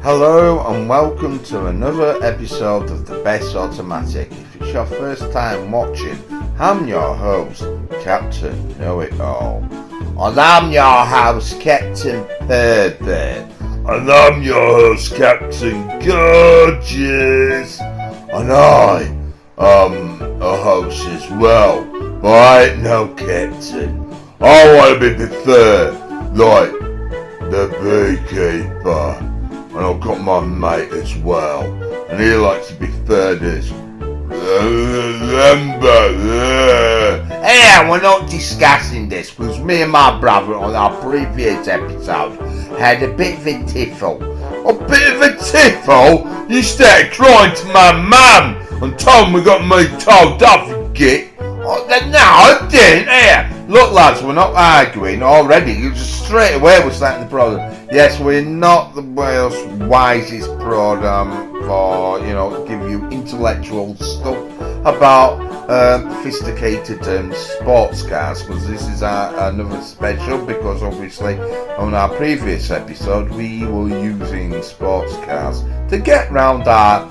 Hello and welcome to another episode of The Best Automatic. If it's your first time watching, I'm your host, Captain Know-It-All. And I'm your host, Captain Perfect. And I'm your host, Captain Gorgeous. And I am a host as well, but I ain't no captain. I want to be preferred like the beekeeper. And I've got my mate as well, and he likes to be third as yeah, we're not discussing this because me and my brother on our previous episode had a bit of a tiffle. A bit of a tiffle? You started crying to my mum and told me got me told off, you git. Oh, no, I didn't. Here, look lads, we're not arguing already. You just straight away we're starting the problem. Yes, we're not the world's wisest program for, give you intellectual stuff about sophisticated sports cars, because this is another special, because obviously on our previous episode we were using sports cars to get round our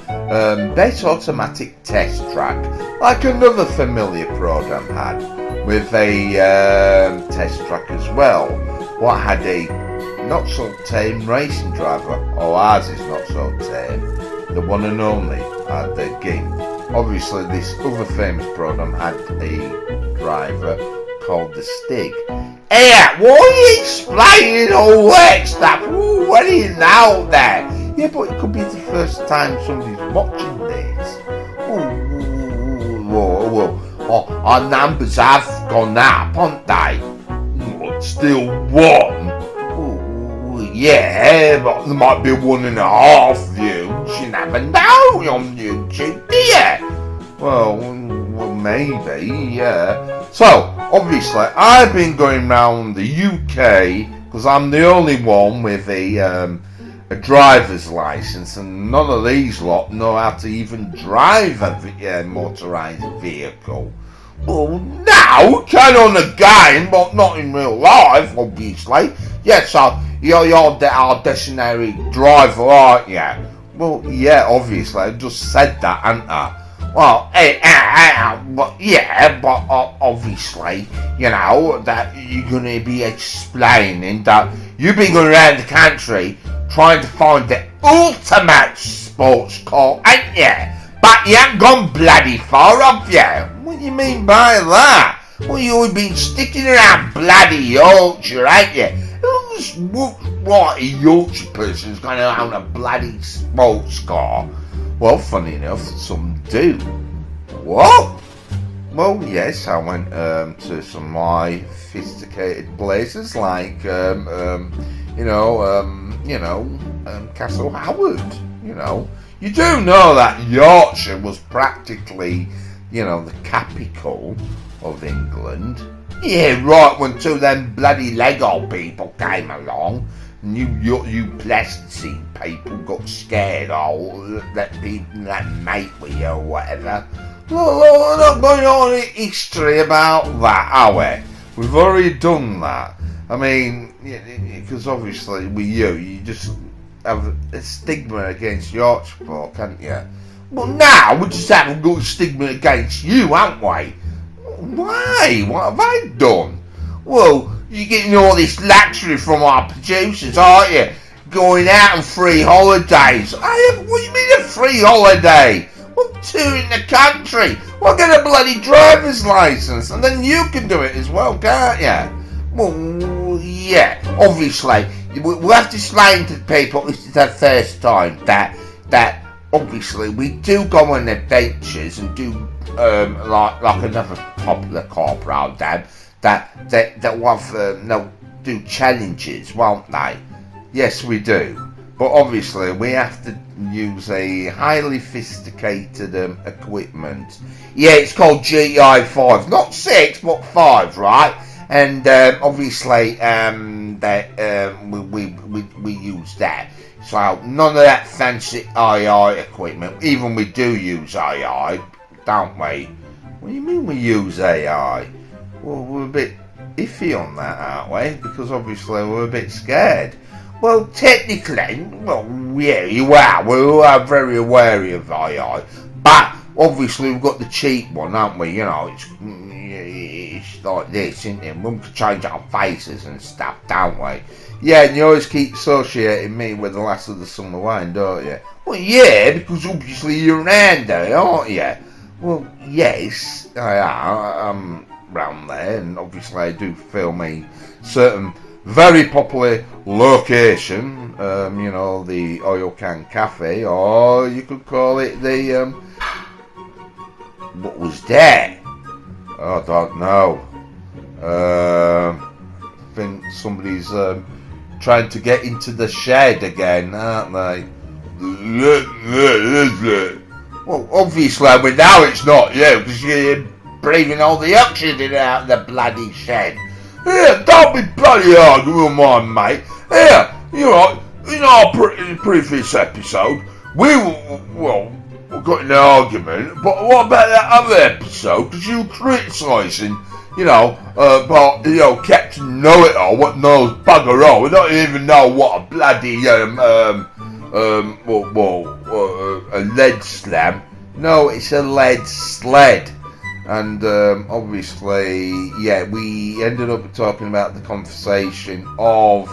best automatic test track, like another familiar program had, with a test track as well, what had a not so tame racing driver, or ours is not so tame, the one and only at the game. Obviously this other famous program had a driver called the Stig. Hey, what are you explaining all that stuff? Ooh, what are you now there? Yeah, but it could be the first time somebody's watching this. Our numbers have gone up, haven't they? What, still one? Yeah, but there might be 1.5 views. You never know on YouTube, do you? Well, maybe, yeah. So, obviously, I've been going round the UK because I'm the only one with a driver's license, and none of these lot know how to even drive a motorised vehicle. Well, now, can on a game, but not in real life, obviously. Yes, so you're our dictionary driver, aren't you? Well, yeah, obviously, I just said that, haven't I? Well, but yeah, but obviously, that you're going to be explaining that you've been going around the country trying to find the ultimate sports car, ain't you? But you ain't gone bloody far, have you? What do you mean by that? Well, you've been sticking around bloody Yorkshire, ain't you? What a Yorkshire person's going to own a bloody sports car? Well, funny enough, some do. What? Well, yes, I went to some more sophisticated places like, Castle Howard. You do know that Yorkshire was practically, the capital of England. Yeah, right, when two of them bloody Lego people came along, and you plasticine people got scared, that mate with you or whatever. Well, we're not going on in history about that, are we? We've already done that. I mean, because obviously with you just have a stigma against Yorkshire folk, can't you? Well, now we just haven't got a stigma against you, haven't we? Why? What have I done? Well, you're getting all this luxury from our producers, aren't you? Going out on free holidays. What do you mean a free holiday? I'm touring the country. Well, get a bloody driver's license, and then you can do it as well, can't you? Well, yeah, obviously, we'll have to explain to people this is the first time that obviously we do go on adventures and do like another popular car program that will do challenges, won't they? Yes, we do. But obviously we have to use a highly sophisticated equipment. Yeah, it's called GI 5, not 6 but 5, right? And obviously we use that. So none of that fancy AI equipment. Even we do use AI, don't we? What do you mean we use AI? Well, we're a bit iffy on that, aren't we? Because obviously we're a bit scared. Well, technically, well, yeah, you are. We are very wary of AI, but obviously we've got the cheap one, haven't we? You know, it's like this, isn't it? We can change our faces and stuff, don't we? Yeah, and you always keep associating me with the last of the summer wine, don't you? Well, yeah, because obviously you're around there, aren't you? Well, yes, I am round there, and obviously I do film a certain very popular location, you know, the Oil Can Cafe, or you could call it the, what was that? I don't know. I think somebody's trying to get into the shed again, aren't they? Well, obviously, we know it's not you, because you're breathing all the oxygen out of the bloody shed. Here, don't be bloody arguing with my mate. Here, you know, in our previous episode, we got in an argument, but what about that other episode? Because you were criticising, you know, about, you know, Captain Know-It-All, what knows bugger all. We don't even know what a bloody, a lead slam. No, it's a lead sled. And obviously, yeah, we ended up talking about the conversation of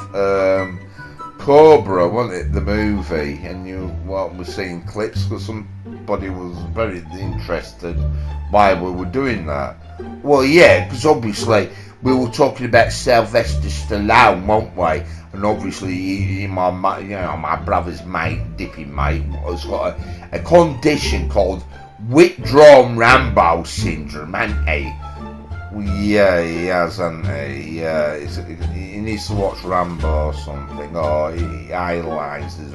Cobra, wasn't it, the movie? And you were seeing clips because somebody was very interested why we were doing that. Well, yeah, because obviously we were talking about Sylvester Stallone, weren't we? And obviously, my brother's mate, dipping mate, has got a condition called withdrawn Rambo syndrome, hasn't he? Well, yeah, he has, hasn't he? Yeah, he needs to watch Rambo or something, or he idolizes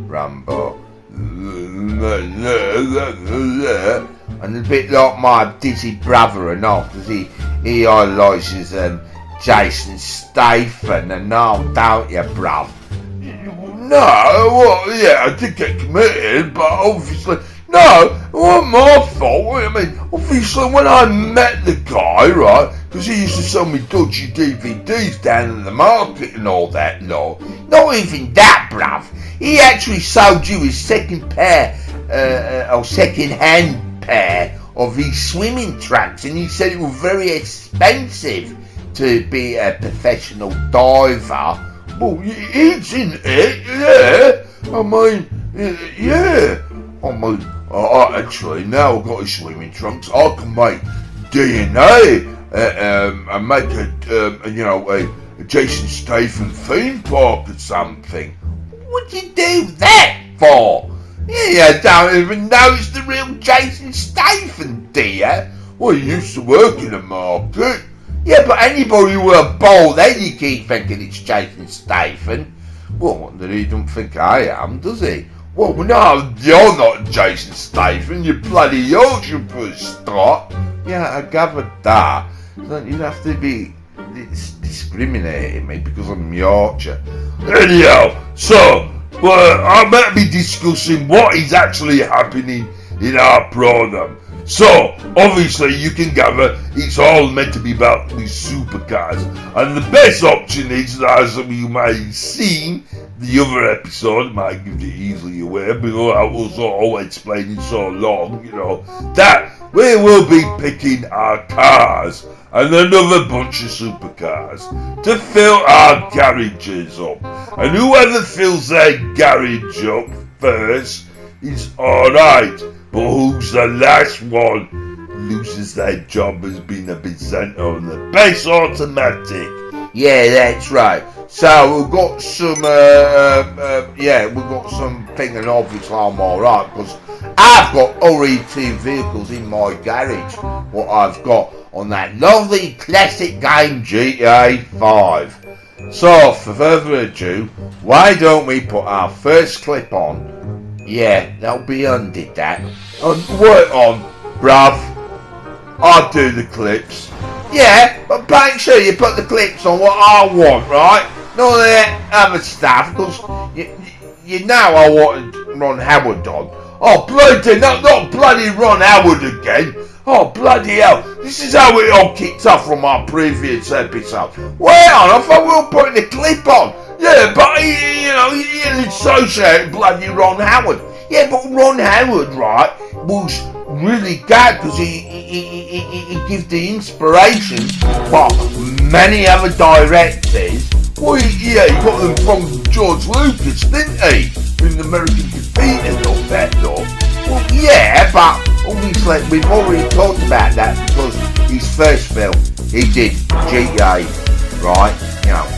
Rambo. And a bit like my dizzy brother and all, because he idolizes Jason Statham and all, don't you, bruv? No, well, yeah, I did get committed, but obviously, no, it wasn't my fault. I mean, obviously, when I met the guy, right, because he used to sell me dodgy DVDs down in the market and all that, no. Not even that, bruv. He actually sold you his second pair, or second-hand pair of these swimming trunks, and he said it was very expensive to be a professional diver. Well, it's in it, yeah. I mean, yeah. I mean, actually, now I've got his swimming trunks, I can make DNA and make a Jason Statham theme park or something. What'd you do that for? Yeah, you don't even know it's the real Jason Statham, do you? Well, he used to work in the market. Yeah, but anybody with a bald head, you keep thinking it's Jason Statham. Well, he don't think I am, does he? Well, no, you're not Jason Statham, you bloody Yorkshire for a start. Yeah, I gathered that. You have to be discriminating me because I'm Yorkshire. Anyhow, so, I might be discussing what is actually happening in our program. So, obviously, you can gather it's all meant to be about these supercars. And the best option is, as you may have seen, the other episode, might give you easily aware, because I was all explaining so long, you know, that we will be picking our cars and another bunch of supercars to fill our garages up. And whoever fills their garage up first is alright. But who's the last one loses their job as being a presenter on the best automatic. Yeah, that's right. So we've got some, we've got some thing, and obviously I'm alright because I've got RET vehicles in my garage. What I've got on that lovely classic game GTA 5. So for further ado, why don't we put our first clip on? Yeah, that'll be undid that. And work on, bruv. I'll do the clips. Yeah, but make sure you put the clips on what I want, right? None of that other stuff, because you know I want Ron Howard on. Oh, bloody, not bloody Ron Howard again. Oh, bloody hell. This is how it all kicked off from our previous episode. Wait on, I thought we were putting the clip on. Yeah, but he associated bloody Ron Howard. Yeah, but Ron Howard, right, was really good because he gives the inspiration for many other directors. Well, he got them from George Lucas, didn't he? In American Graffiti and all that, though. Well, yeah, but obviously we've already talked about that because his first film, he did GTA, right?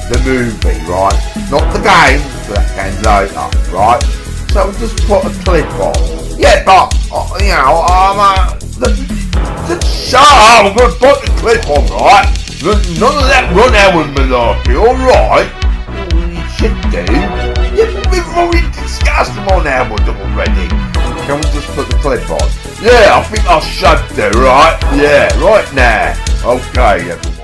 The movie, right? Not the game, that came later, right? So just put a clip on. Yeah, but, shut up, I'm going to put the clip on, right? None of that Ron Howard malarkey, alright? You should do. Yeah, but we've already discussed Ron Howard already. Can we just put the clip on? Yeah, I think I should do, right? Yeah, right now. Okay, everyone.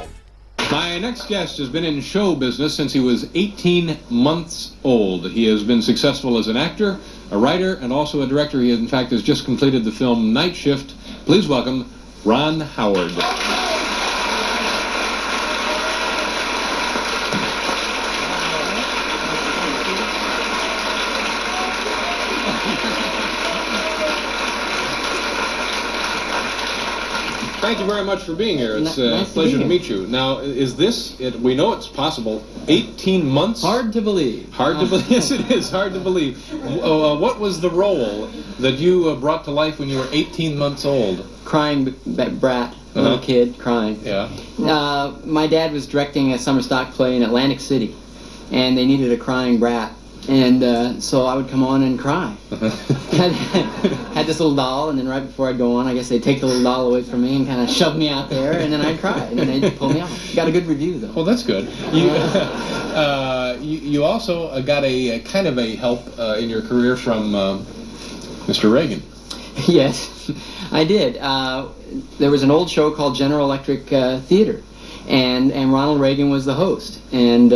My next guest has been in show business since he was 18 months old. He has been successful as an actor, a writer, and also a director. He, in fact, has just completed the film Night Shift. Please welcome Ron Howard. Thank you very much for being here. It's a pleasure to meet you. Now, is this, we know it's possible, 18 months? Hard to believe. Hard to believe. Yes, it is hard to believe. What was the role that you brought to life when you were 18 months old? Crying brat, a little kid, crying. Yeah. My dad was directing a summer stock play in Atlantic City, and they needed a crying brat. And so I would come on and cry. Had this little doll, and then right before I'd go on, I guess they'd take the little doll away from me and kind of shove me out there, and then I'd cry, and then they'd pull me off. Got a good review, though. Well, that's good. You also got a kind of a help in your career from Mr. Reagan. Yes, I did. There was an old show called General Electric Theater, and Ronald Reagan was the host. And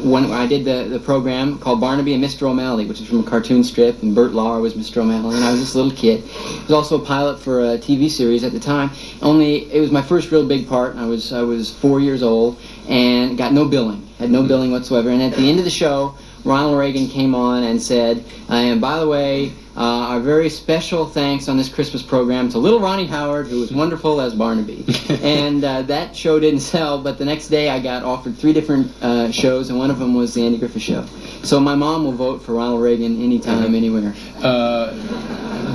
when I did the program called Barnaby and Mr. O'Malley, which is from a cartoon strip, and Bert Lahr was Mr. O'Malley, and I was this little kid. It was also a pilot for a TV series at the time. Only it was my first real big part. I was 4 years old and got no billing. Had no billing whatsoever. And at the end of the show, Ronald Reagan came on and said, and by the way, our very special thanks on this Christmas program to little Ronnie Howard, who was wonderful as Barnaby. And that show didn't sell, but the next day I got offered 3 different shows, and one of them was the Andy Griffith Show. So my mom will vote for Ronald Reagan anytime, anywhere.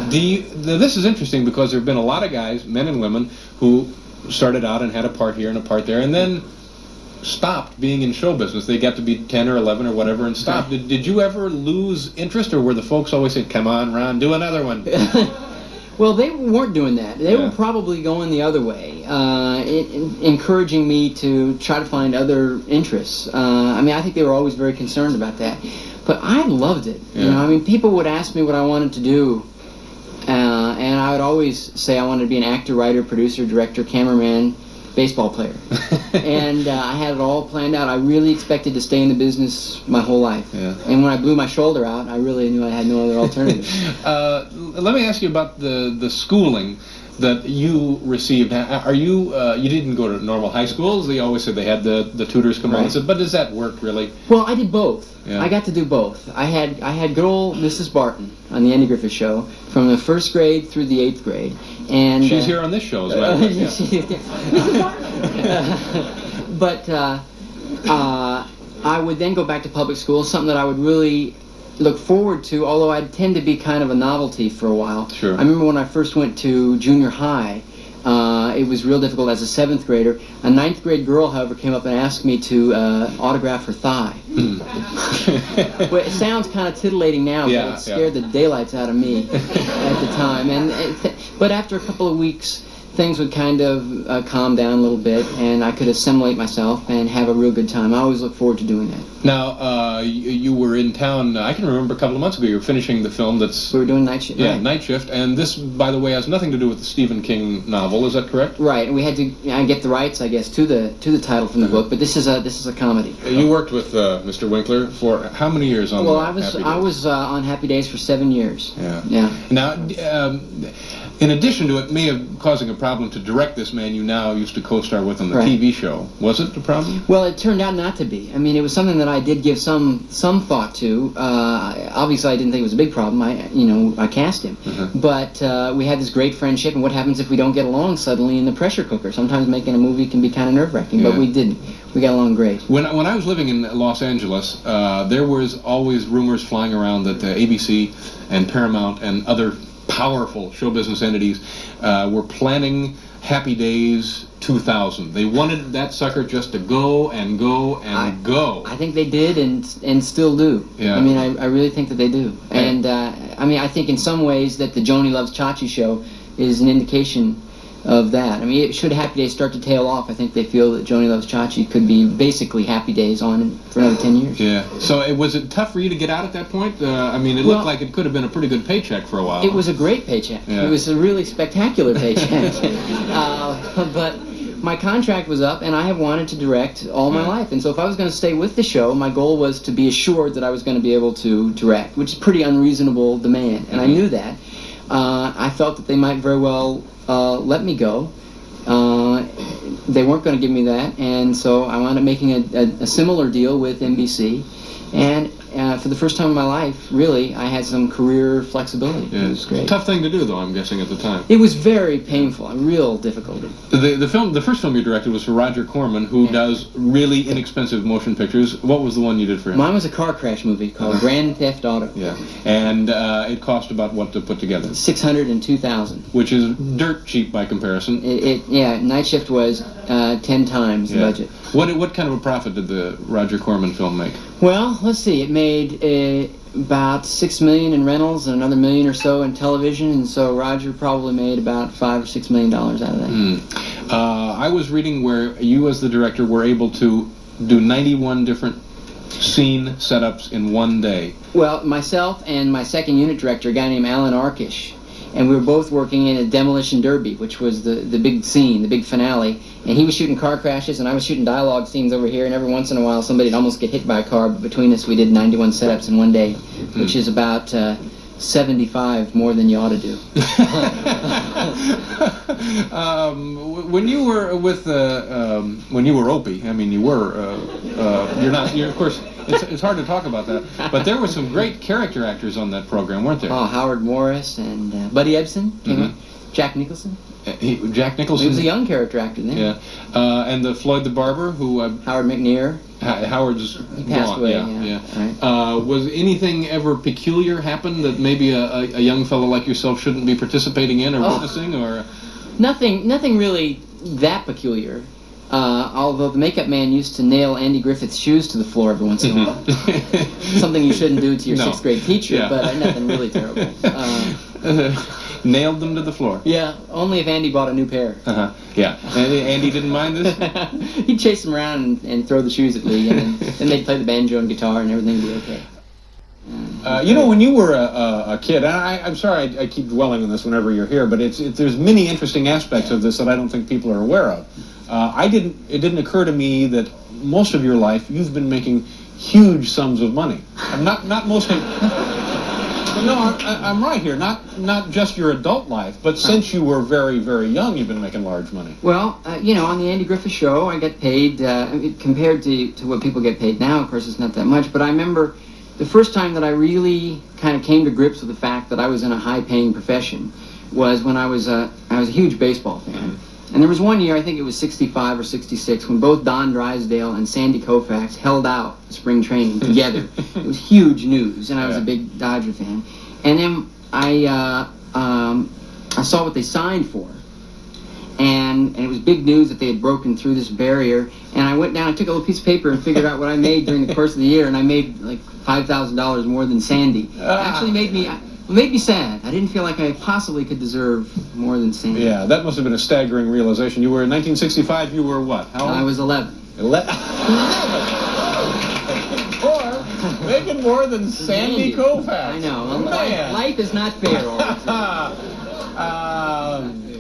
This is interesting because there have been a lot of guys, men and women, who started out and had a part here and a part there, and then stopped being in show business. They got to be 10 or 11 or whatever and stopped. Did you ever lose interest, or were the folks always saying, come on, Ron, do another one? Well, they weren't doing that. They were probably going the other way, encouraging me to try to find other interests. I mean, I think they were always very concerned about that. But I loved it. Yeah. You know, I mean, people would ask me what I wanted to do, and I would always say I wanted to be an actor, writer, producer, director, cameraman, baseball player. And I had it all planned out. I really expected to stay in the business my whole life. Yeah. And when I blew my shoulder out, I really knew I had no other alternative. Let me ask you about the schooling that you received. Are you didn't go to normal high schools? They always said they had the tutors come on and said, but does that work really? Well, I did both. Yeah. I got to do both. I had good old Mrs. Barton on the Andy Griffith Show from the 1st grade through the 8th grade. And she's here on this show as well. But I would then go back to public school, something that I would really look forward to, although I'd tend to be kind of a novelty for a while. Sure. I remember when I first went to junior high, it was real difficult as a 7th grader. A 9th grade girl, however, came up and asked me to autograph her thigh. Well, it sounds kind of titillating now, but it scared the daylights out of me at the time. But after a couple of weeks, things would kind of calm down a little bit, and I could assimilate myself and have a real good time. I always look forward to doing that. Now, you were in town, I can remember a couple of months ago, you were finishing the film that's... We were doing Night Shift. Yeah, right. Night Shift, and this, by the way, has nothing to do with the Stephen King novel, is that correct? Right, and we had to get the rights, I guess, to the title from the book, but this is a comedy. You worked with Mr. Winkler for how many years on Happy Days? I was on Happy Days for 7 years. Yeah. Yeah. Now, In addition to it may have causing a problem to direct this man you now used to co-star with on the Right. TV show. Was it a problem? Well, it turned out not to be. I mean, it was something that I did give some thought to. Obviously, I didn't think it was a big problem. I cast him, but we had this great friendship. And what happens if we don't get along suddenly in the pressure cooker? Sometimes making a movie can be kind of nerve-wracking, but Yeah. we didn't. We got along great. When I was living in Los Angeles, there was always rumors flying around that ABC and Paramount and other powerful show business entities were planning Happy Days 2000. They wanted that sucker just to go and go and go. I think they did and still do. Yeah. I mean, I really think that they do. And I mean, I think in some ways that the Joni Loves Chachi show is an indication of that. I mean, should Happy Days start to tail off, I think they feel that Joni Loves Chachi could be basically Happy Days on for another 10 years. Yeah. So was it tough for you to get out at that point? I mean, it looked like it could have been a pretty good paycheck for a while. It was a great paycheck. Yeah. It was a really spectacular paycheck. But my contract was up, and I have wanted to direct all my life. And so if I was going to stay with the show, my goal was to be assured that I was going to be able to direct, which is pretty unreasonable demand. And I knew that. I felt that they might very well let me go. They weren't going to give me that, and so I wound up making a similar deal with NBC. And for the first time in my life, really, I had some career flexibility. Yeah. It was great. Tough thing to do, though, I'm guessing, at the time. It was very painful, a real difficulty. The first film you directed was for Roger Corman, who does really inexpensive motion pictures. What was the one you did for him? Mine was a car crash movie called Grand Theft Auto. Yeah. And it cost about what to put together? $602,000. Which is dirt cheap by comparison. Night Shift was 10 times the budget. What kind of a profit did the Roger Corman film make? Well, let's see. It made about $6 million in rentals and another $1 million or so in television, and so Roger probably made about $5 or $6 million out of that. I was reading where you, as the director, were able to do 91 different scene setups in one day. Well, myself and my second unit director, a guy named Alan Arkish, and we were both working in a demolition derby, which was the big scene, the big finale. And he was shooting car crashes, and I was shooting dialogue scenes over here, and every once in a while somebody'd almost get hit by a car, but between us we did 91 setups in one day, which is about 75 more than you ought to do. When you were when you were Opie, I mean, you're of course, it's hard to talk about that, but there were some great character actors on that program, weren't there? Oh, Howard Morris and Buddy Ebsen came in. Jack Nicholson. Jack Nicholson. He was a young character actor then. Yeah. And the Floyd the Barber, who... Howard McNear. Howard's He passed gone. away, Yeah. Right. Was anything ever peculiar happen that maybe a young fellow like yourself shouldn't be participating in or witnessing, or... Nothing really that peculiar. Although the makeup man used to nail Andy Griffith's shoes to the floor every once in a while. Something you shouldn't do to your sixth grade teacher, but nothing really terrible. Nailed them to the floor. Yeah, only if Andy bought a new pair. Yeah. Andy didn't mind this? He'd chase them around and throw the shoes at me, and then they'd play the banjo and guitar, and everything would be okay. When you were a kid, and I'm sorry I keep dwelling on this whenever you're here, but there's many interesting aspects of this that I don't think people are aware of. It didn't occur to me that most of your life you've been making huge sums of money. Not mostly. No, I'm right here. Not just your adult life, but since you were very, very young, you've been making large money. Well, on the Andy Griffith Show, I get paid, compared to what people get paid now, of course, it's not that much, but I remember the first time that I really kind of came to grips with the fact that I was in a high-paying profession was when I was a huge baseball fan. And there was one year, I think it was 65 or 66, when both Don Drysdale and Sandy Koufax held out spring training together. It was huge news, and I was a big Dodger fan. And then I saw what they signed for, and it was big news that they had broken through this barrier. And I went down, I took a little piece of paper and figured out what I made during the course of the year, and I made like $5,000 more than Sandy. It actually made me sad. I didn't feel like I possibly could deserve more than Sandy. Yeah, that must have been a staggering realization. You were in 1965. You were what? How old? I was 11. 11. Or making more than Sandy Koufax. I know. Life is not fair.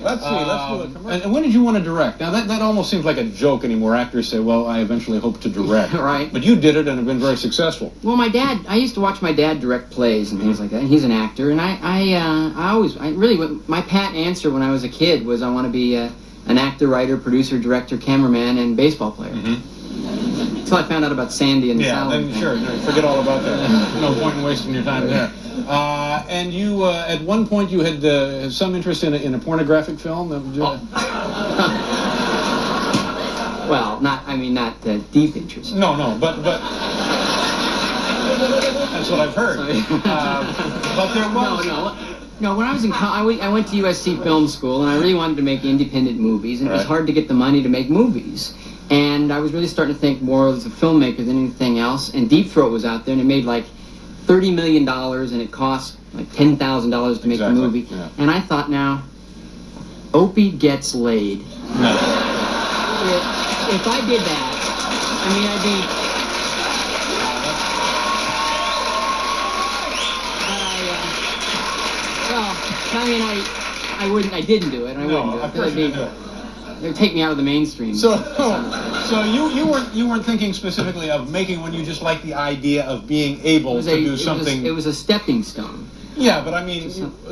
Let's see. Let's do a commercial. And when did you want to direct? Now that almost seems like a joke anymore. Actors say, "Well, I eventually hope to direct." Right. But you did it and have been very successful. Well, my dad. I used to watch my dad direct plays and things like that. And he's an actor, and my pat answer when I was a kid was I want to be an actor, writer, producer, director, cameraman, and baseball player. Until I found out about Sandy and the salad. Then sure, forget all about that. No point in wasting your time there. And you, at one point, you had some interest in a pornographic film. Well, not deep interest. No, but that's what I've heard. But there was No, when I was in college, I went to USC Film School, and I really wanted to make independent movies, and it was hard to get the money to make movies. And I was really starting to think more as a filmmaker than anything else. And Deep Throat was out there, and it made like $30 million, and it cost like $10,000 to make the movie. Yeah. And I thought, now, Opie gets laid. No. If I did that, I'd be... I didn't do it, and I wouldn't do it. Of course you didn't do it. It would take me out of the mainstream. So you weren't thinking specifically of making one. You just liked the idea of being able to do something. It was a stepping stone. Yeah, but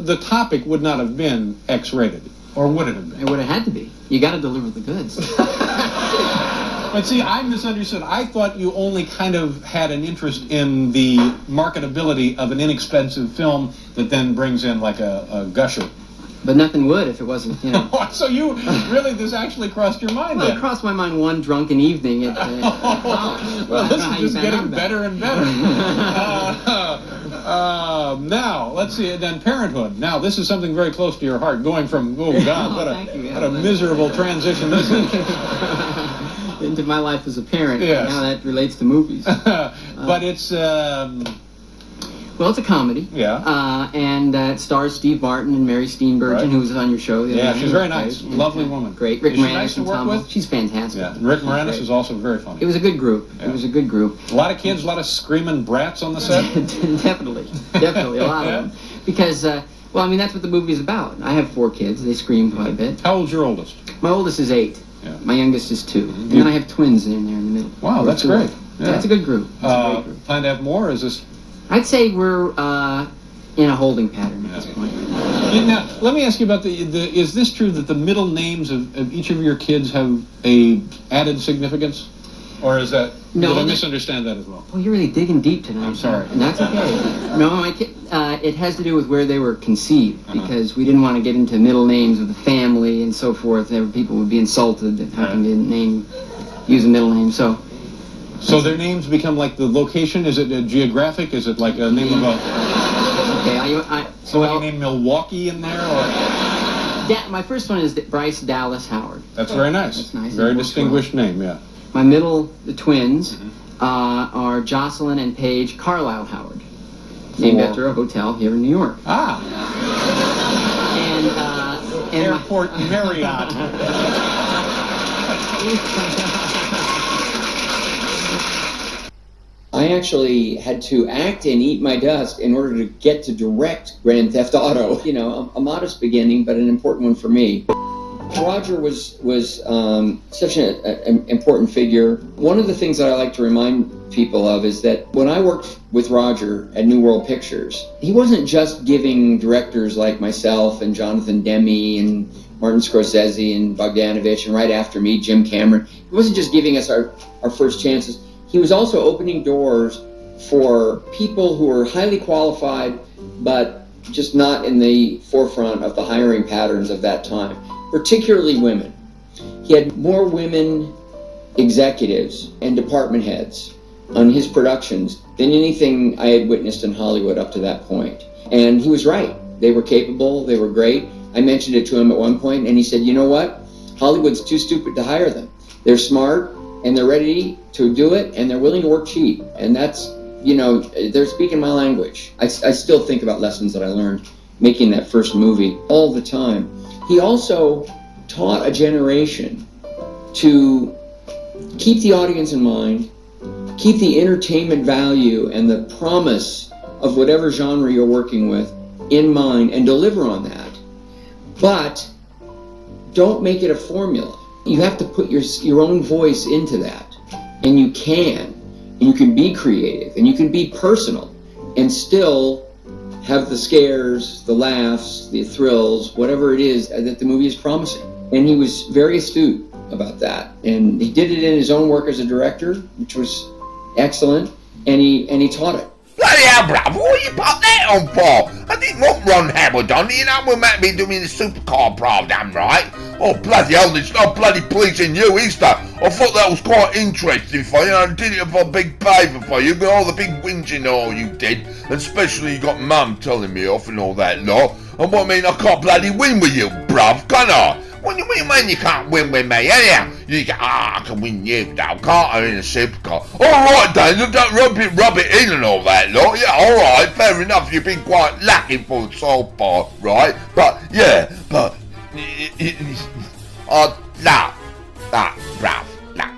the topic would not have been X-rated, or would it have been? It would have had to be. You got to deliver the goods. But see, I misunderstood. I thought you only kind of had an interest in the marketability of an inexpensive film that then brings in like a gusher. But nothing would if it wasn't, So you this actually crossed your mind Well, then? it crossed my mind one drunken evening at Well, this is just getting better and better. Now, let's see, then Parenthood. Now, this is something very close to your heart, going from, what a miserable transition this is. Into my life as a parent. Yes. Now that relates to movies. But it's... Well, it's a comedy. Yeah. And it stars Steve Martin and Mary Steenburgen, who was on your show the other night. She's very nice. Lovely woman. Great. Rick Is she Moranis nice to and work Tom. with? She's fantastic. Yeah. Rick Moranis is also very funny. It was a good group. Yeah. It was a good group. A lot of kids, a lot of screaming brats on the set? Definitely, a lot of them. Because, that's what the movie is about. I have 4 kids. They scream quite a bit. How old's your oldest? My oldest is 8. Yeah. My youngest is 2. And then I have twins in there in the middle. Wow, that's great. Yeah. That's a good group. Plan to have more, or is this... I'd say we're in a holding pattern at this point. Now, let me ask you about is this true that the middle names of each of your kids have a added significance? Or is that... No, did I misunderstand that as well? Well, you're really digging deep tonight. I'm sorry. And that's okay. No, it has to do with where they were conceived, because we didn't want to get into middle names of the family and so forth. People would be insulted that how can they use a middle name. So their names become like the location? Is it geographic? Is it like a name of a... Okay, So you name Milwaukee in there, or... My first one is Bryce Dallas Howard. That's very nice. That's nice. Very distinguished name, yeah. My middle, the twins, are Jocelyn and Paige Carlisle Howard, named after a hotel here in New York. Ah. And Airport Marriott. I actually had to act and eat my dust in order to get to direct Grand Theft Auto. A modest beginning, but an important one for me. Roger was such an important figure. One of the things that I like to remind people of is that when I worked with Roger at New World Pictures, he wasn't just giving directors like myself and Jonathan Demme and Martin Scorsese and Bogdanovich, and right after me, Jim Cameron. He wasn't just giving us our first chances. He was also opening doors for people who were highly qualified, but just not in the forefront of the hiring patterns of that time, particularly women. He had more women executives and department heads on his productions than anything I had witnessed in Hollywood up to that point. And he was right. They were capable, they were great. I mentioned it to him at one point, and he said, you know what? Hollywood's too stupid to hire them. They're smart, and they're ready to do it, and they're willing to work cheap. And that's, they're speaking my language. I still think about lessons that I learned making that first movie all the time. He also taught a generation to keep the audience in mind, keep the entertainment value and the promise of whatever genre you're working with in mind, and deliver on that. But don't make it a formula. You have to put your own voice into that, and you can. You can be creative, and you can be personal, and still have the scares, the laughs, the thrills, whatever it is that the movie is promising. And he was very astute about that, and he did it in his own work as a director, which was excellent, and he taught it. Bloody hell, bruv, what you put that on for? I didn't want Ron Howard on, you know, we might be doing the supercar program, right? Oh, bloody hell, there's no bloody pleasing you, is there? I thought that was quite interesting for you, I did it for a big favour for you, with all the big whinging all you did, and especially you got Mum telling me off and all that lot, and what I mean, I can't bloody win with you, bruv, can I? What do you mean you can't win with me? Anyhow, you go, I can win you, though, can't I, in a supercar? Alright, Daniel, don't rub it in and all that, lot. Yeah, alright, fair enough, you've been quite lacking for so far, right? But, yeah, but, nah, bruv, nah.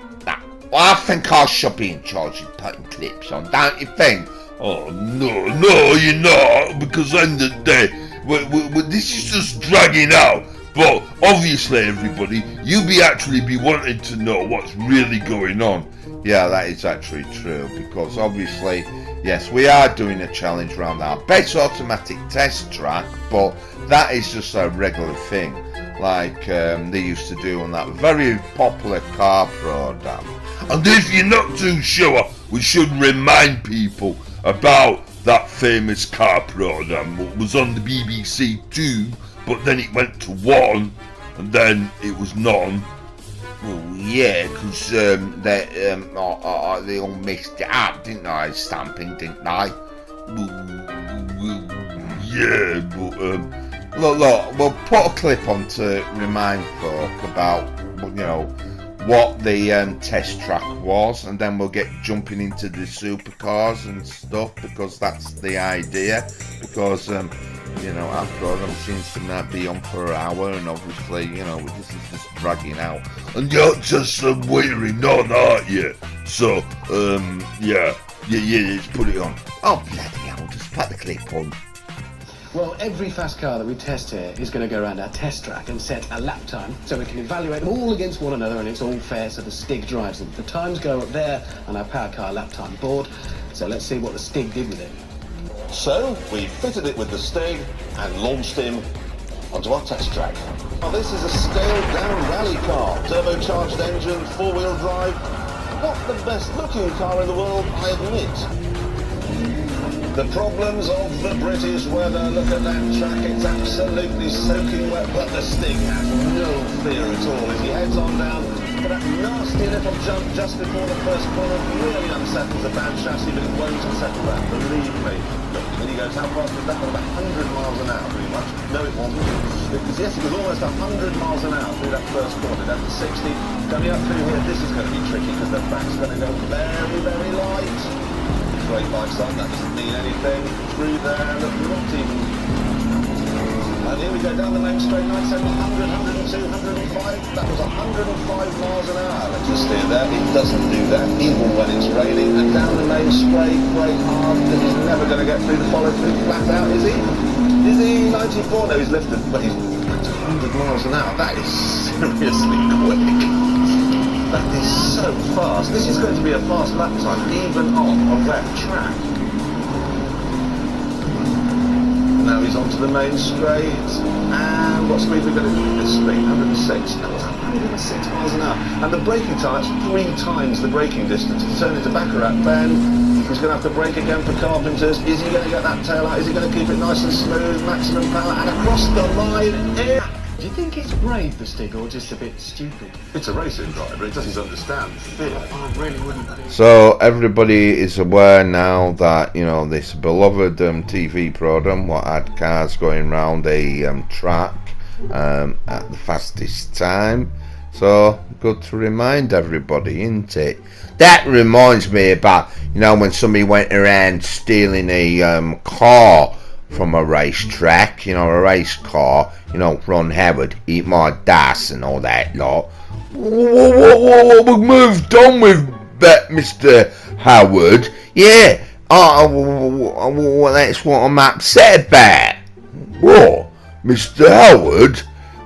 Well, I think I should be in charge of putting clips on, don't you think? Oh, no, you're not, because end of the day, this is just dragging out. But obviously, everybody, actually be wanting to know what's really going on. Yeah, that is actually true, because obviously, yes, we are doing a challenge around our best automatic test track, but that is just a regular thing, like they used to do on that very popular car program. And if you're not too sure, we should remind people about that famous car program that was on the BBC 2. But then it went to 1, and then it was none. Well, yeah, because they all mixed it up, didn't they? Stamping, didn't they? Yeah, but look, we'll put a clip on to remind folk about, you know, what the test track was, and then we'll get jumping into the supercars and stuff, because that's the idea. Because you know, our program seems to not be on for an hour, and obviously, you know, this is just dragging out. And you're just waiting on, aren't you? So, yeah, let's put it on. Oh, bloody hell, just put the clip on. Well, every fast car that we test here is going to go around our test track and set a lap time, so we can evaluate them all against one another, and it's all fair, so the Stig drives them. The times go up there on our power car lap time board, so let's see what the Stig did with it. So, we fitted it with the Stig and launched him onto our test track. Now, this is a scaled-down rally car, turbocharged engine, four-wheel drive. Not the best-looking car in the world, I admit. The problems of the British weather, look at that track, it's absolutely soaking wet, but the Stig has no fear at all as he heads on down for that nasty little jump just before the first corner. Really unsettles the bad chassis, but it won't unsettle that, believe me. Look, when he goes, how fast was that? About 100 miles an hour, pretty much. No, it wasn't. Because yes, it was almost 100 miles an hour through that first corner, down to 60. Coming up through here, this is going to be tricky because the back's going to go very, very light. Brake lights on, that doesn't mean anything. Through there, look, not even. And here we go down the main straight, nice 100, 102, 105. That was 105 miles an hour. Let's just steer there. It doesn't do that, even when it's raining. And down the main straight, brake hard. Because he's never going to get through the follow through flat out, is he? Is he 94? No, he's lifted, but he's 100 miles an hour. That is seriously quick. That is so fast. This is going to be a fast lap time, even on a wet track. Now he's onto the main straight. And what speed are we going to do with this speed? 106. That was 106 miles an hour. And the braking time, 3 times the braking distance. To turn into Baccarat bend. He's going to have to brake again for Carpenters. Is he going to get that tail out? Is he going to keep it nice and smooth? Maximum power. And across the line. Do you think it's brave, the Stig, or just a bit stupid? It's a racing driver, it doesn't understand fear. I really wouldn't. So everybody is aware now that, you know, this beloved TV program what had cars going round a track at the fastest time. So good to remind everybody, isn't it? That reminds me about, you know, when somebody went around stealing a car from a racetrack, you know, a race car, you know, Ron Howard, eat my das and all that lot. What we moved on with that, Mr. Howard? Yeah, well, that's what I'm upset about. What, Mr. Howard?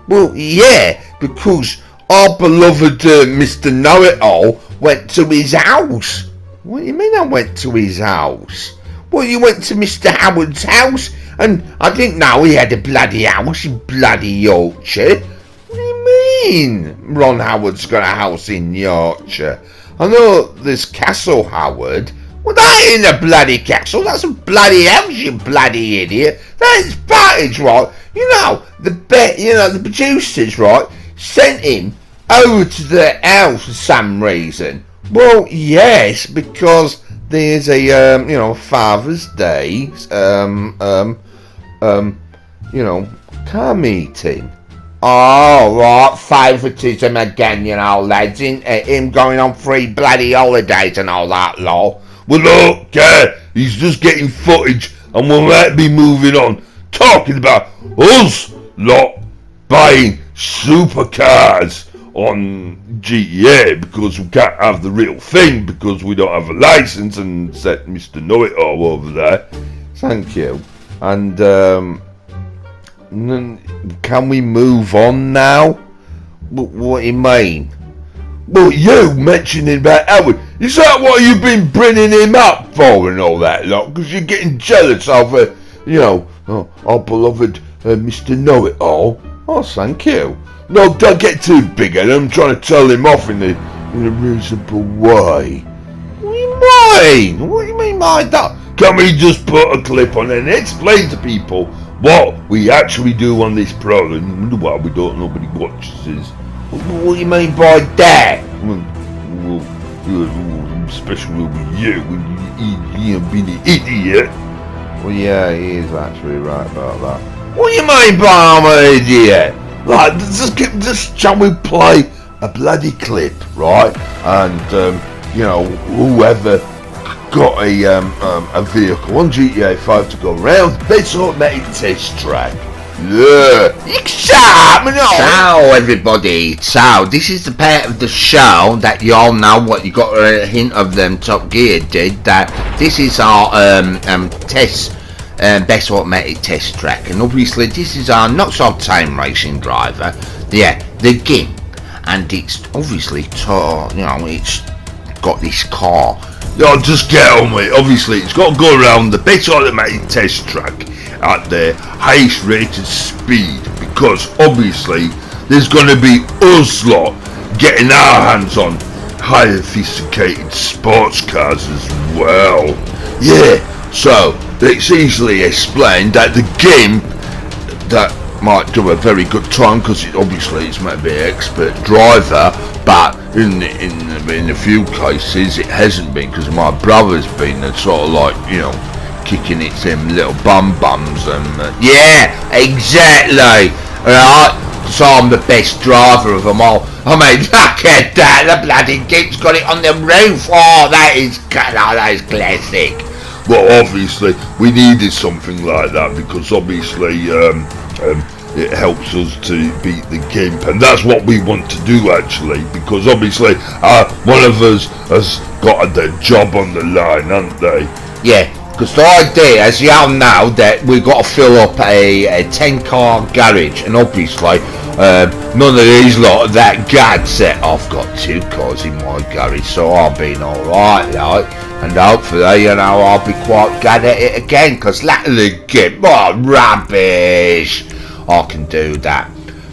Well, yeah, because our beloved Mr. Know-It-All went to his house. What do you mean I went to his house? Well, you went to Mr. Howard's house, and I didn't know he had a bloody house in bloody Yorkshire. What do you mean Ron Howard's got a house in Yorkshire? I know there's Castle Howard. Well, that ain't a bloody castle, that's a bloody house, you bloody idiot. That is footage, right? You know, the producers, right, sent him over to the house for some reason. Well, yes, because there's a, Father's Day, car meeting. Oh, right, favouritism again, lads, isn't it? Him going on 3 bloody holidays and all that, lol. Well, look, he's just getting footage and we might be moving on. Talking about us lot buying supercars on GTA because we can't have the real thing because we don't have a license, and set Mr. Know-It-All over there. Thank you. And can we move on now? What do you mean? Well, you mentioning about Howard, is that what you've been bringing him up for and all that lot? Because you're getting jealous of, our beloved Mr. Know-It-All. Oh, thank you. No, don't get too big at him. I'm trying to tell him off in a reasonable way. What do you mean? What do you mean by that? Can we just put a clip on and explain to people what we actually do on this program? Well, we don't, nobody watches this. What do you mean by that? Well, especially with you being an idiot. Well, yeah, he is actually right about that. What do you mean by I'm an idiot? Like, just shall we play a bloody clip, right? And whoever got a vehicle on GTA 5 to go around, they sort of make a test track. Yeah. So everybody, so this is the part of the show that you all know what you got a hint of them Top Gear did, that this is our test best automatic test track, and obviously this is our not so time racing driver, the GIMP, and it's obviously it's got this car. Yeah, just get on with it. Obviously it's got to go around the best automatic test track at the highest rated speed, because obviously there's going to be us lot getting our hands on highly sophisticated sports cars as well. Yeah, so it's easily explained that the GIMP that might do a very good time, because obviously it's meant to be an expert driver, but in a few cases it hasn't been, because my brother's been sort of like, kicking its them little bums and yeah, exactly. Right, so I'm the best driver of them all. I mean, look at that, the bloody GIMP's got it on the roof. Oh, that is classic. Well, obviously we needed something like that, because obviously it helps us to beat the GIMP, and that's what we want to do actually, because obviously one of us has got a job on the line, haven't they? Yeah, because the idea, as you all know, that we've got to fill up a 10-car garage, and obviously none of these lot of that gad set. I've got 2 cars in my garage, so I've been alright, like, and hopefully, I'll be quite good at it again, because latterly GIMP, rubbish. I can do that.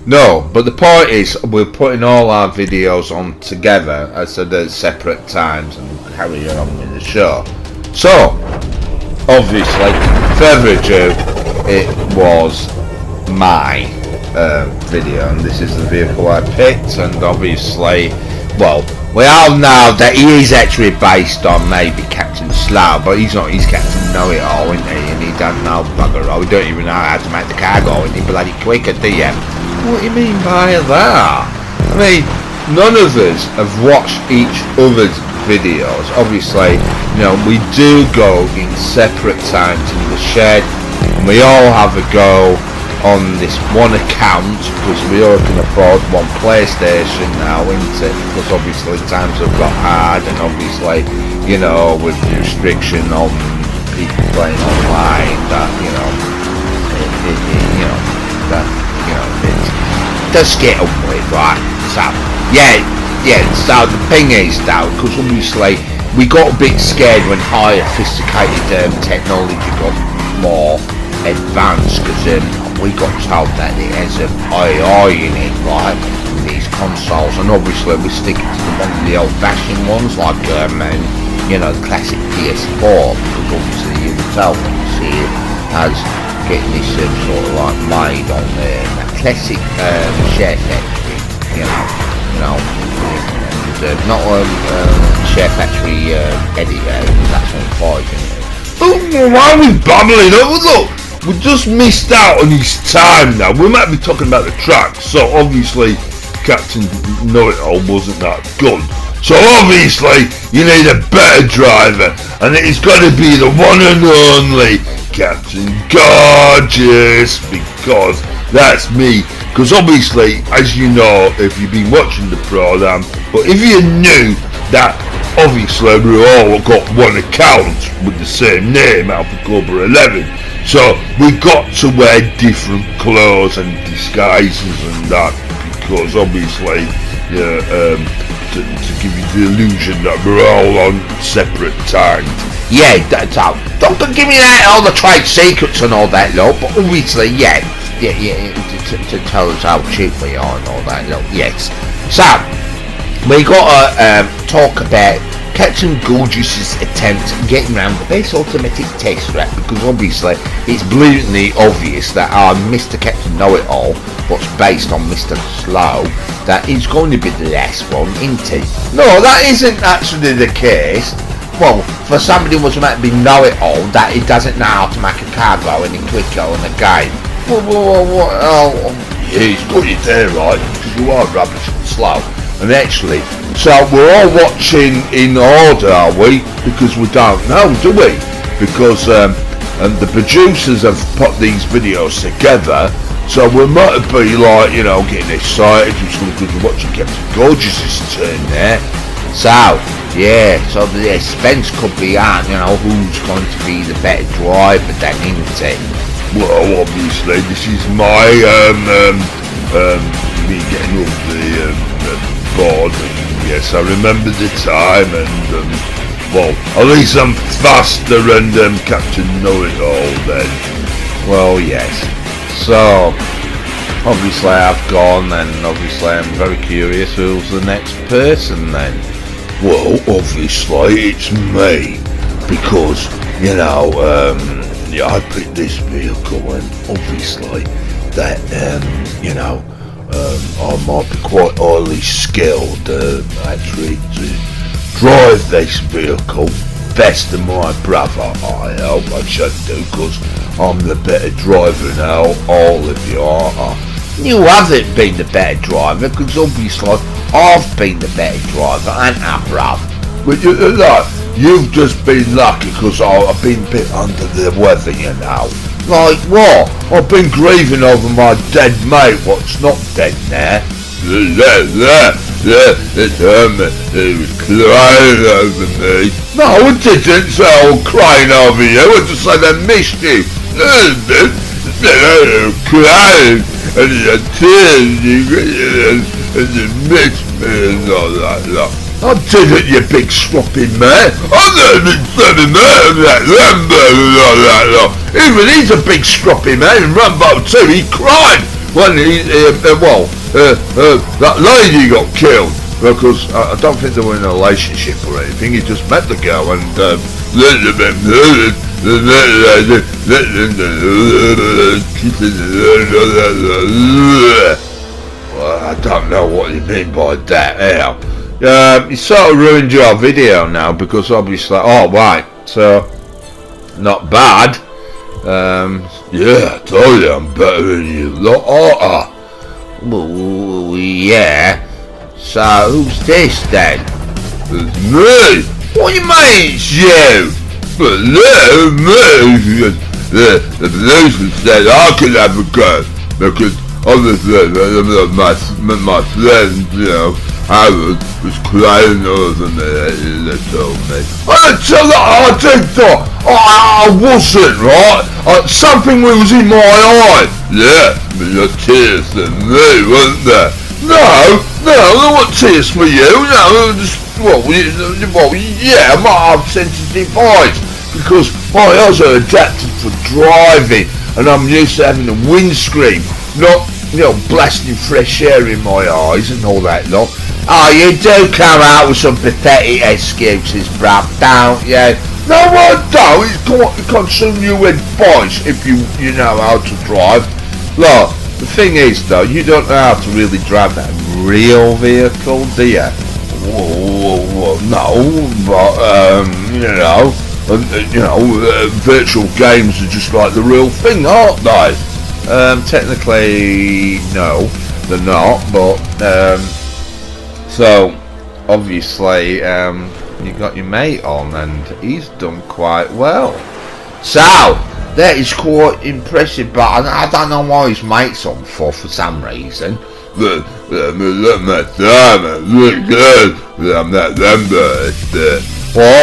No, but the point is, we're putting all our videos on together at separate times and carrying on with the show. So, obviously, further ado, it was my video, and this is the vehicle I picked, and obviously, well, we all know that he is actually based on maybe Captain Slow, but he's not. He's Captain Know-It-All, isn't he? And he don't know bugger all. He don't even know how to make the car go any bloody quicker, do you? What do you mean by that? I mean, none of us have watched each other's videos. Obviously, we do go in separate times in the shed, and we all have a go on this one account, because we all can afford one PlayStation now, isn't it? Because obviously times have got hard, and obviously, with the restriction on people playing online, that Just get on with it, right? So, yeah, so the thing is, though, because obviously we got a bit scared when higher sophisticated technology got more advanced, because we got told that it has AI in it, right, in these consoles, and obviously we're sticking to one of the old-fashioned ones, like, the classic PS4, because obviously you can tell when you see it as getting this sort of like made on that classic share factory, and not share factory editor, that's on 5, isn't it? Oh, why are we babbling? Look, we just missed out on his time now. We might be talking about the track, so obviously Captain Know-It-All wasn't that good. So obviously you need a better driver, and it's got to be the one and only Captain Gorgeous, because that's me. Because obviously, as you know, if you've been watching the program, but if you knew that obviously we all got one account with the same name, Alpha Cobra 11, so we got to wear different clothes and disguises and that, because obviously to give you the illusion that we're all on separate times. Yeah, that's all. Don't give me that, all the trade secrets and all that, look, but obviously, to tell us how cheap we are and all that, look, yes. So, we got to talk about Captain Gorgeous's attempt at getting around the base automatic test track, because obviously it's blatantly obvious that our Mr. Captain Know-It-All, what's based on Mr. Slow, that is going to be the last one, isn't he? No, that isn't actually the case. Well, for somebody who's meant to be Know-It-All, that he doesn't know how to make a car go any quicker in the game. Yeah, he's got it there, right, because you are rubbish and slow. And actually, so we're all watching in order, are we? Because we don't know, do we? Because and the producers have put these videos together, so we might be like, getting excited because we're watching Captain Gorgeous's turn there. So, yeah, so the suspense could be on, who's going to be the better driver then, isn't it? Well, obviously, this is my, me getting off the board. Yes, I remember the time, and, well, at least I'm faster and Captain Know-It-All then. Well, yes. So, obviously I've gone, and obviously I'm very curious who's the next person then. Well, obviously it's me, because, I picked this vehicle, and obviously that, I might be quite highly skilled, actually, to drive this vehicle best than my brother. I hope I should do, because I'm the better driver now, all of you are. You haven't been the better driver, because obviously I've been the better driver, and bruv. But you've just been lucky, because I've been a bit under the weather, Like what? I've been grieving over my dead mate, what's not dead now. He was crying over me. No, I didn't say I was crying over you, I just said I missed you. Crying, and the tears, and you missed me and all that. I didn't, you big sloppy man. I've never been telling that Rambo and all that. Even he's a big sloppy man, and Rambo too, he cried when that lady got killed, because I don't think they were in a relationship or anything, he just met the girl, and well, I don't know what you mean by that, you sort of ruined your video now, because obviously, right, so, not bad, yeah, I told you I'm better than you lot, well, yeah, so who's this then? It's me! What do you mean it's you? But no, me! The producer said I could have a go, because obviously my friends, Howard was crying over me, they told me. I did that. I wasn't, right? Something was in my eye. Yeah, but the tears for me, weren't there? No, there weren't tears for you. No, yeah, I might have sensitive eyes because my eyes are adapted for driving, and I'm used to having a windscreen, not blasting fresh air in my eyes and all that lot. Oh, you do come out with some pathetic excuses, bruv, don't you? No, I don't. It can't soon you advice if you know how to drive. Look, the thing is, though, you don't know how to really drive that real vehicle, do you? No, but, virtual games are just like the real thing, aren't they? Technically, no, they're not, but, so, obviously, you got your mate on, and he's done quite well. So, that is quite impressive, but I don't know why his mate's on for some reason. Well,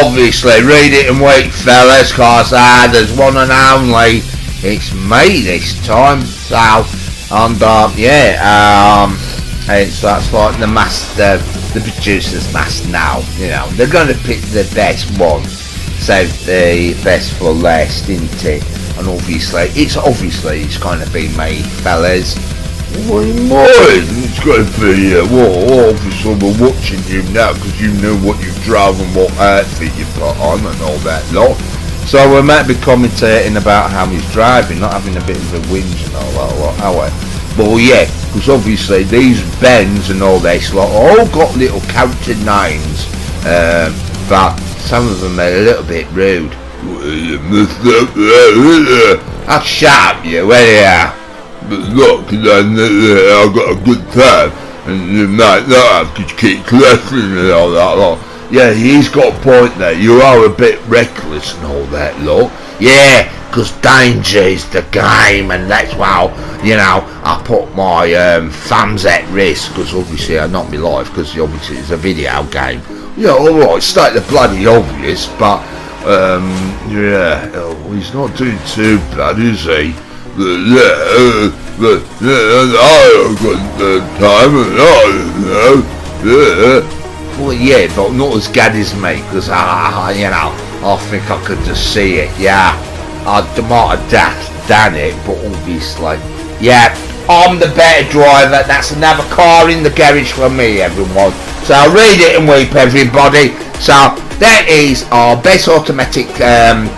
obviously, read it and wait, fellas, cause there's one and only. It's me this time, so, and that's like the master, the producer's master now, they're going to pick the best one, save the best for last, isn't it? And obviously it's going to be me, fellas. What do you mind? It's going to be, obviously we're watching you now because you know what you drove and what outfit you put on and all that lot. So we might be commentating about how he's driving, not having a bit of a whinge and all that lot, are we? But yeah, because obviously these Bens and all this lot all got little character names, but some of them are a little bit rude. I'll shut up you, anyhow. But look, I've got a good time, and you might not have to keep clapping and all that lot. Yeah, he's got a point there. You are a bit reckless and all that lot. Yeah, because danger is the game, and that's why, I put my thumbs at risk, because obviously I knocked my life, because obviously it's a video game. Yeah, alright, state the bloody obvious, but, he's not doing too bad, is he? I've got time, well, yeah, but not as good as me, because, I think I could just see it, yeah. I might have done it, but obviously, yeah, I'm the better driver. That's another car in the garage for me, everyone. So read it and weep, everybody. So that is our best automatic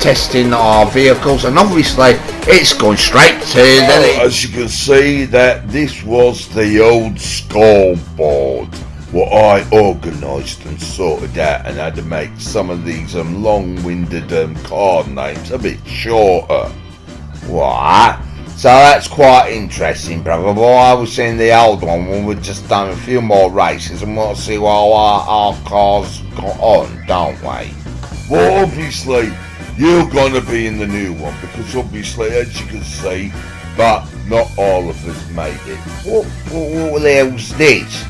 testing our vehicles, and obviously it's going straight to the... As you can see, that this was the old scoreboard what I organised and sorted out, and had to make some of these long-winded card names a bit shorter. What? So that's quite interesting, brother. Well, I was seeing the old one when we've just done a few more races, and we'll see what our cars got on, don't we? Well, obviously, you're going to be in the new one, because obviously, as you can see, but not all of us made it. What the hell's this?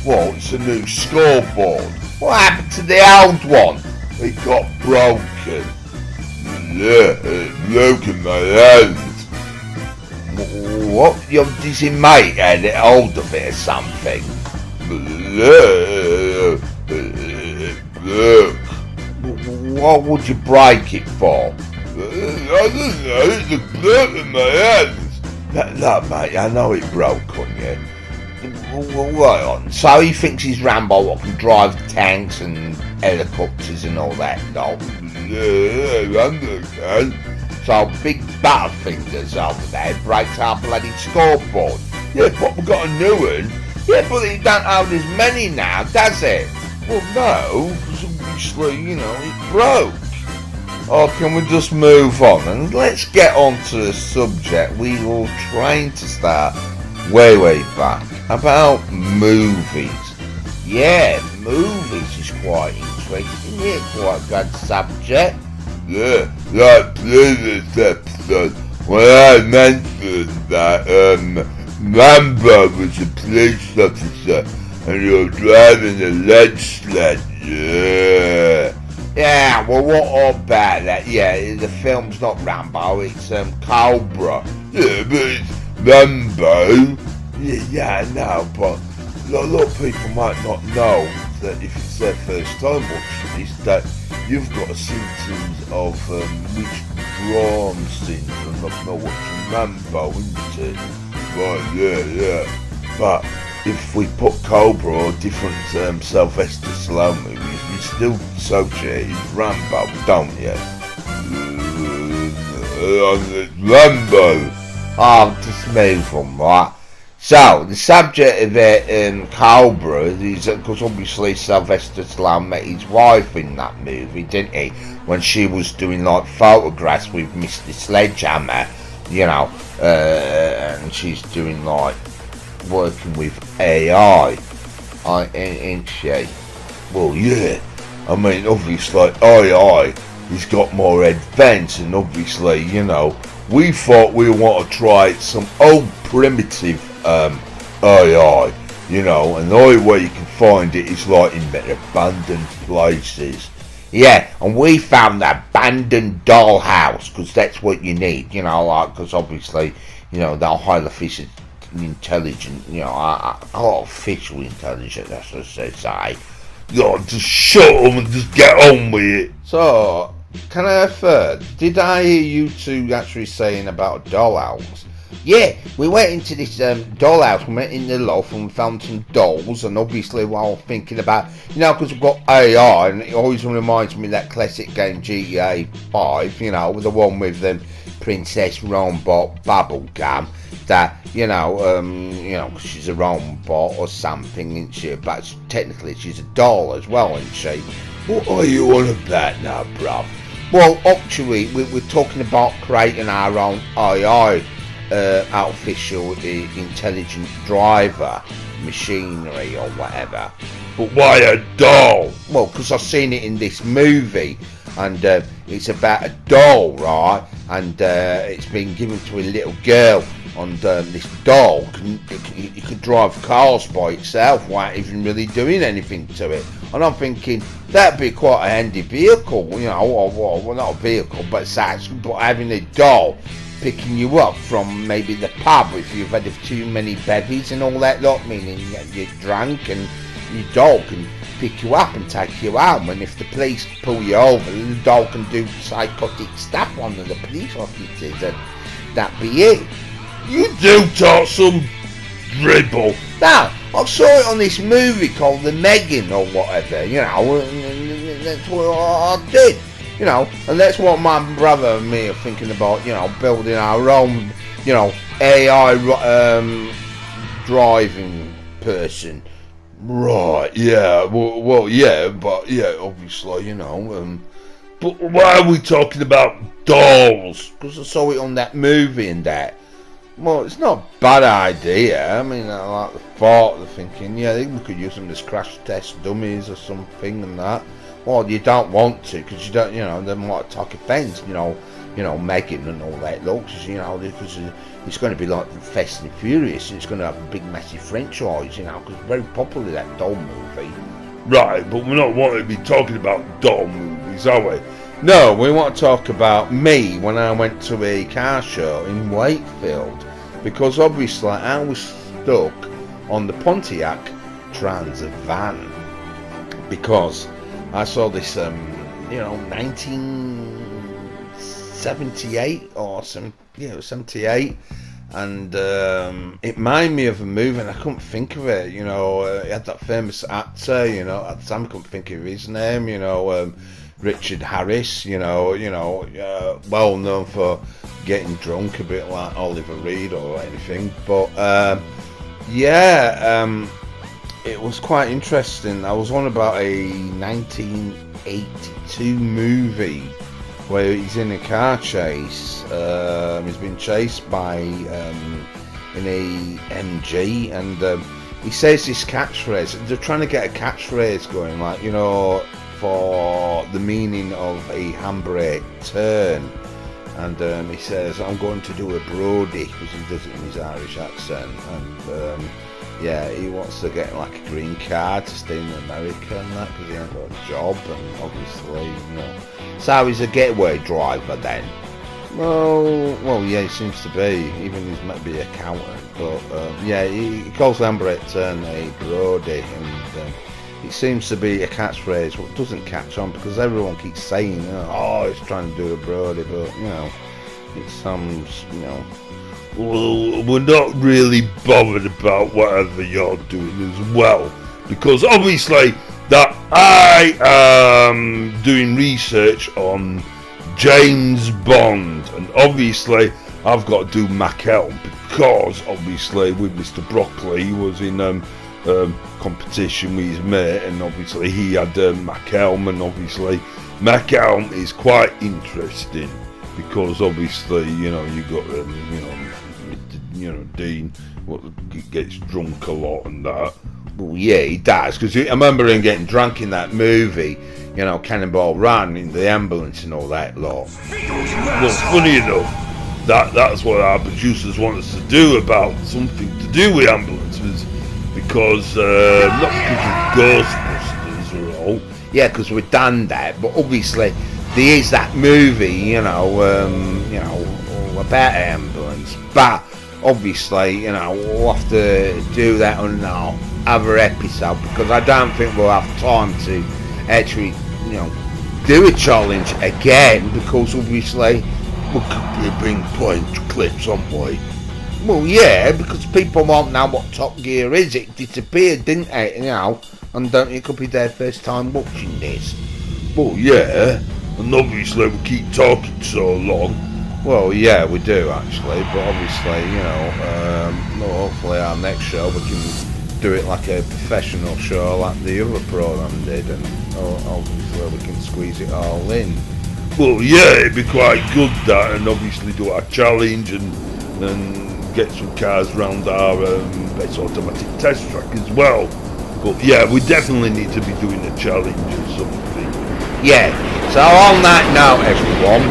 Well, it's a new scoreboard. What happened to the old one? It got broken. Yeah, it broke in my hand. What? Did your mate had it hold of it or something? It broke. What would you break it for? I don't know, it broke in my hands. Look, mate, I know it broke on you. Right on. So he thinks he's Rambo, what can drive tanks and helicopters and all that. No. Yeah, I understand. So big butterfingers over there breaks our bloody scoreboard. Yeah, but we've got a new one. Yeah, but it don't hold as many now, does it? Well, no, because obviously, it broke. Oh, can we just move on and let's get on to the subject we were trying to start way back about movies. Yeah, movies is quite interesting. Yeah, quite a good subject. Yeah, like previous episode when I mentioned that Rambo was a police officer and you're driving a lead sled. Yeah. Yeah, well, what about that? Yeah, the film's not Rambo, it's Cobra. Yeah, but it's Rambo. Yeah, I know, but a lot of people might not know that if it's their first time watching this, that you've got symptoms of withdrawal syndrome of not watching Rambo, isn't it? Right, yeah. But if we put Cobra or different Sylvester Stallone movies, you still associate Rambo, don't you? Rambo. Oh, just move on, right? So, the subject of it, Cobra, is because obviously Sylvester Stallone met his wife in that movie, didn't he? When she was doing like photographs with Mr. Sledgehammer, you know, and she's doing like working with AI, ain't she? Well, yeah. I mean, obviously AI has got more advanced, and obviously, you know, we thought we want to try some old primitive AI, you know, and the only way you can find it is like in abandoned places. Yeah, and we found that abandoned dollhouse, because that's what you need, you know, like, because obviously, you know, they're highly intelligent, you know, artificial intelligence, that's what they say. You know, just shut them and just get on with it. So, can I infer, did I hear you two actually saying about a dollhouse? Yeah, we went into this dollhouse, we went in the loft and we found some dolls, and obviously while thinking about, you know, because we've got AI, and it always reminds me of that classic game GTA 5, you know, the one with Princess Robot Bubblegum, that, you know, cause she's a robot or something, isn't she? But technically she's a doll as well, isn't she? What are you on about now, bruv? Well, actually, we're talking about creating our own AI, artificial intelligent driver machinery or whatever. But why a doll? Well, because I've seen it in this movie, and it's about a doll, right? And it's been given to a little girl, and this doll you could drive cars by itself without even really doing anything to it. And I'm thinking that'd be quite a handy vehicle, you know, well not a vehicle, but having a doll picking you up from maybe the pub if you've had too many bevies and all that lot, meaning you're drunk, and your doll can pick you up and take you home, and if the police pull you over, the doll can do psychotic stuff on the police officers, and that be it. You do talk some dribble. Now, I saw it on this movie called The Megan or whatever, you know, and that's what I did, you know, and that's what my brother and me are thinking about, you know, building our own, you know, AI driving person. Right, yeah, well, yeah, but, yeah, obviously, you know, but why are we talking about dolls? Because I saw it on that movie and that. Well, it's not a bad idea. I mean, I like the thought of thinking, yeah, we could use them as crash test dummies or something and that. Well, you don't want to, because you don't, you know, they might take offence, you know, Megan and all that looks, you know, because it's going to be like Fast and Furious, and it's going to have a big massive franchise, you know, because it's very popular, that doll movie. Right, but we're not wanting to be talking about doll movies, are we? No, we want to talk about me when I went to a car show in Wakefield, because obviously I was stuck on the Pontiac Trans-Van, because I saw this, 1978 or 78, and it reminded me of a movie, and I couldn't think of it. You know, it had that famous actor. You know, at the time I couldn't think of his name. You know, Richard Harris. You know, well known for getting drunk, a bit like Oliver Reed or anything. But it was quite interesting. I was on about a 1982 movie where he's in a car chase. He's been chased by in a MG, and he says this catchphrase. They're trying to get a catchphrase going, like, you know, for the meaning of a handbrake turn. And he says, I'm going to do a Brody, because he does it in his Irish accent. And Yeah, he wants to get like a green card to stay in America and that because he ain't got a job, and obviously, So he's a getaway driver then. Well, yeah, he seems to be. Even he's meant to be an accountant, but yeah, he calls Lambert a Brody, and it seems to be a catchphrase. What doesn't catch on because everyone keeps saying, "Oh, he's trying to do a Brody," but it sounds, Well, we're not really bothered about whatever you're doing as well, because obviously that I am doing research on James Bond, and obviously I've got to do McElm because obviously with Mr. Broccoli he was in competition with his mate, and obviously he had McElm, and obviously McElm is quite interesting because obviously you got Dean gets drunk a lot and that. Well, yeah, he does, because I remember him getting drunk in that movie, Cannonball Run, in the ambulance and all that lot. Well, funny enough, that's what our producers want us to do about something to do with ambulances, because not because of Ghostbusters or all. Yeah, because we've done that, but obviously there is that movie, all about ambulance, but obviously, we'll have to do that on our other episode, because I don't think we'll have time to actually, do a challenge again, because obviously we'll be playing clips, aren't we? Well, yeah, because people won't know what Top Gear is. It disappeared, didn't it? And it could be their first time watching this. Well, yeah, and obviously we keep talking so long. Well, yeah, we do actually, but obviously, hopefully our next show we can do it like a professional show like the other program did, and obviously we can squeeze it all in. Well, yeah, it'd be quite good that, and obviously do our challenge and get some cars round our best automatic test track as well. But yeah, we definitely need to be doing a challenge or something. Yeah, so on that note, everyone,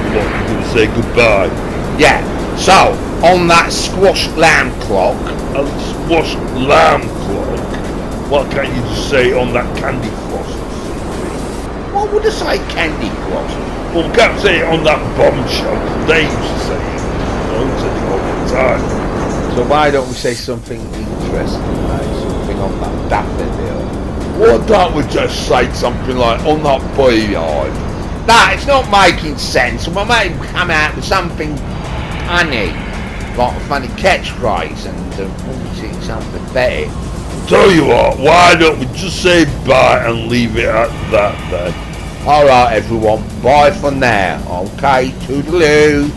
what, you're going to say goodbye? Yeah, so on that squashed lamb clock, what can't you just say on that candy floss? What would I say, candy floss? Well, we can't say it on that bombshell. They used to say it. Said it all the time. So why don't we say something interesting, like something on that daffodil? Why don't we just say something like on that beehive? Nah, it's not making sense. We might come out with something funny, like a funny catchphrase, and obviously it's sympathetic. Tell you what, why don't we just say bye and leave it at that then? Alright everyone, bye for now. Okay, toodaloo.